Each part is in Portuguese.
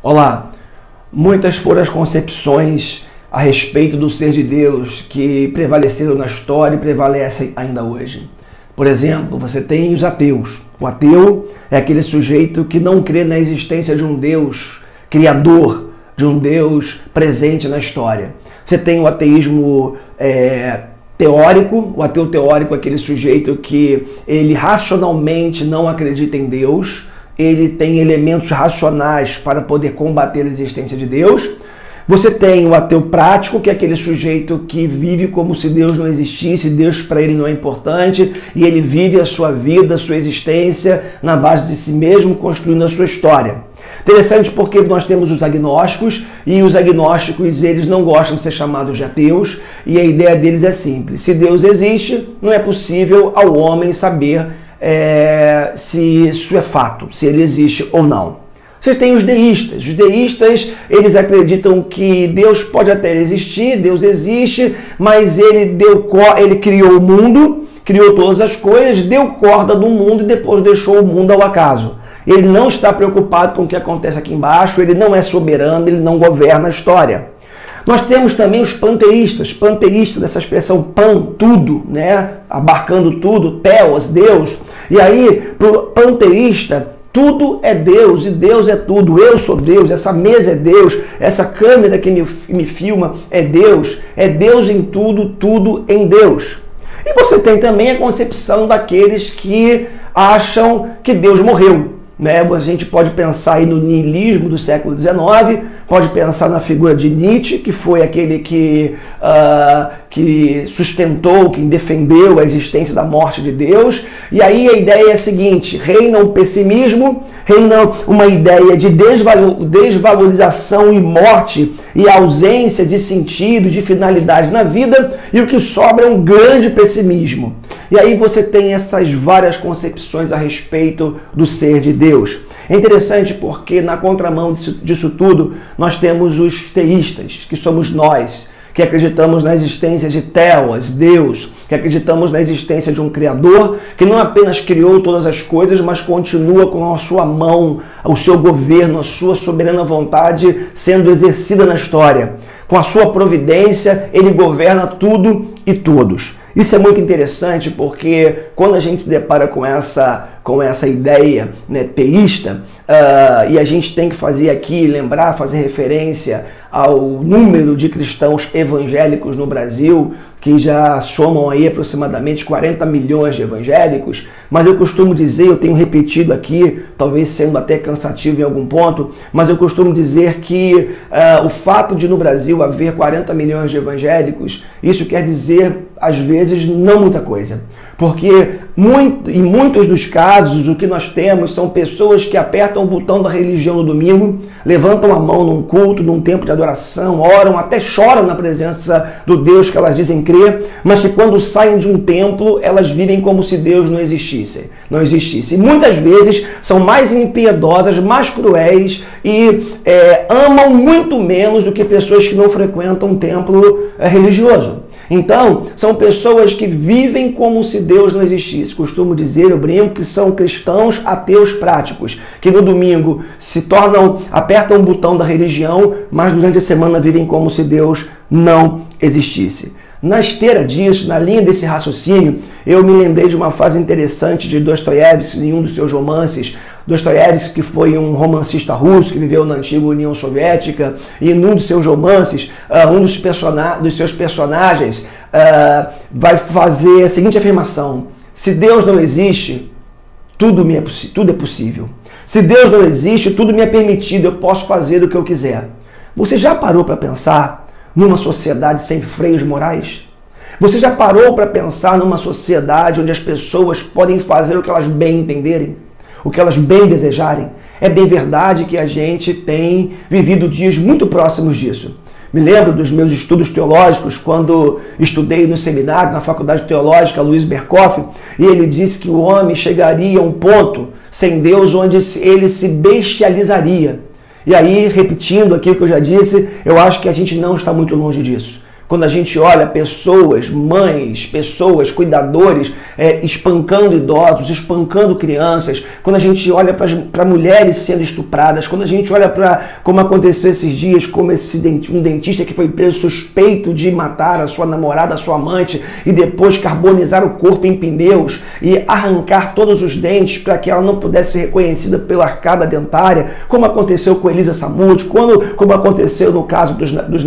Olá, muitas foram as concepções a respeito do ser de Deus que prevaleceram na história e prevalecem ainda hoje. Por exemplo, você tem os ateus. O ateu é aquele sujeito que não crê na existência de um Deus criador, de um Deus presente na história. Você tem o ateísmo teórico. O ateu teórico é aquele sujeito que ele racionalmente não acredita em Deus, ele tem elementos racionais para poder combater a existência de Deus. Você tem o ateu prático, que é aquele sujeito que vive como se Deus não existisse, Deus para ele não é importante, e ele vive a sua vida, a sua existência na base de si mesmo, construindo a sua história. Interessante porque nós temos os agnósticos, e os agnósticos eles não gostam de ser chamados de ateus, e a ideia deles é simples: se Deus existe, não é possível ao homem saber se isso é fato, se ele existe ou não. Você tem os deístas. Os deístas, eles acreditam que Deus pode até existir, Deus existe, mas ele criou o mundo, criou todas as coisas, deu corda do mundo e depois deixou o mundo ao acaso. Ele não está preocupado com o que acontece aqui embaixo, ele não é soberano, ele não governa a história. Nós temos também os panteístas, dessa expressão pan, tudo, né? Abarcando tudo, theos, Deus. E aí, para o panteísta, tudo é Deus e Deus é tudo. Eu sou Deus, essa mesa é Deus, essa câmera que me filma é Deus em tudo, tudo em Deus. E você tem também a concepção daqueles que acham que Deus morreu. A gente pode pensar aí no niilismo do século XIX, pode pensar na figura de Nietzsche, que foi aquele que sustentou, que defendeu a existência da morte de Deus. E aí a ideia é a seguinte: reina o pessimismo, reina uma ideia de desvalorização e morte e ausência de sentido, de finalidade na vida, e o que sobra é um grande pessimismo. E aí você tem essas várias concepções a respeito do ser de Deus. É interessante porque na contramão disso tudo nós temos os teístas, que somos nós, que acreditamos na existência de Theos, Deus, que acreditamos na existência de um Criador que não apenas criou todas as coisas, mas continua com a sua mão, o seu governo, a sua soberana vontade sendo exercida na história. Com a sua providência, ele governa tudo e todos. Isso é muito interessante porque quando a gente se depara com essa ideia, né, teísta, e a gente tem que fazer aqui, fazer referência ao número de cristãos evangélicos no Brasil, que já somam aí aproximadamente 40 milhões de evangélicos, mas eu costumo dizer, eu tenho repetido aqui, talvez sendo até cansativo em algum ponto, mas eu costumo dizer que o fato de no Brasil haver 40 milhões de evangélicos, isso quer dizer, às vezes, não muita coisa. Porque em muitos dos casos o que nós temos são pessoas que apertam o botão da religião no domingo, levantam a mão num culto, num tempo de adoração, oram, até choram na presença do Deus que elas dizem crer, mas que quando saem de um templo elas vivem como se Deus não existisse. E muitas vezes são mais impiedosas, mais cruéis e amam muito menos do que pessoas que não frequentam um templo religioso. Então, são pessoas que vivem como se Deus não existisse. Costumo dizer, eu brinco, que são cristãos ateus práticos, que no domingo apertam o botão da religião, mas durante a semana vivem como se Deus não existisse. Na esteira disso, na linha desse raciocínio, eu me lembrei de uma frase interessante de Dostoiévski em um dos seus romances. Dostoiévski, que foi um romancista russo que viveu na antiga União Soviética, e num dos seus romances, um dos seus personagens vai fazer a seguinte afirmação: se Deus não existe, tudo é possível. Se Deus não existe, tudo me é permitido, eu posso fazer o que eu quiser. Você já parou para pensar numa sociedade sem freios morais? Você já parou para pensar numa sociedade onde as pessoas podem fazer o que elas bem entenderem? O que elas bem desejarem? É bem verdade que a gente tem vivido dias muito próximos disso. Me lembro dos meus estudos teológicos, quando estudei no seminário, na Faculdade Teológica Luiz Berkoff, e ele disse que o homem chegaria a um ponto sem Deus onde ele se bestializaria. E aí, repetindo aqui o que eu já disse, eu acho que a gente não está muito longe disso. quando a gente olha pessoas, mães, pessoas, cuidadores, espancando idosos, espancando crianças, quando a gente olha para mulheres sendo estupradas, quando a gente olha para como aconteceu esses dias, como um dentista que foi preso suspeito de matar a sua namorada, a sua amante, e depois carbonizar o corpo em pneus e arrancar todos os dentes para que ela não pudesse ser reconhecida pela arcada dentária, como aconteceu com Elisa Samúdio, como aconteceu no caso dos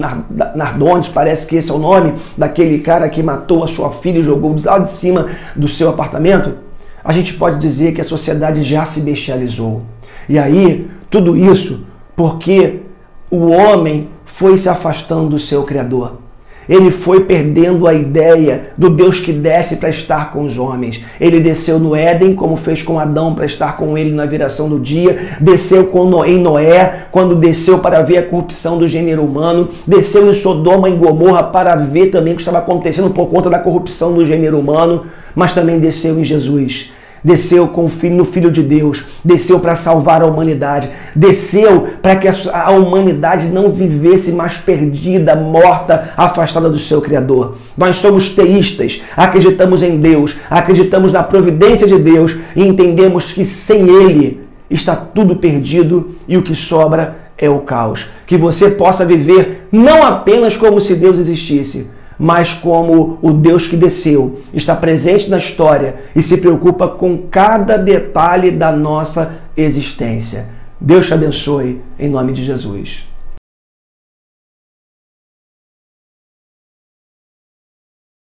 Nardoni, parece que esse é o nome daquele cara que matou a sua filha e jogou lá de cima do seu apartamento, a gente pode dizer que a sociedade já se bestializou. E aí, tudo isso porque o homem foi se afastando do seu Criador. Ele foi perdendo a ideia do Deus que desce para estar com os homens. Ele desceu no Éden, como fez com Adão, para estar com ele na viração do dia. Desceu em Noé, quando desceu para ver a corrupção do gênero humano. Desceu em Sodoma e Gomorra para ver também o que estava acontecendo por conta da corrupção do gênero humano. Mas também desceu em Jesus. Desceu no Filho de Deus, desceu para salvar a humanidade, desceu para que a humanidade não vivesse mais perdida, morta, afastada do seu Criador. Nós somos teístas, acreditamos em Deus, acreditamos na providência de Deus e entendemos que sem Ele está tudo perdido e o que sobra é o caos. Que você possa viver não apenas como se Deus existisse, mas como o Deus que desceu, está presente na história e se preocupa com cada detalhe da nossa existência. Deus te abençoe, em nome de Jesus.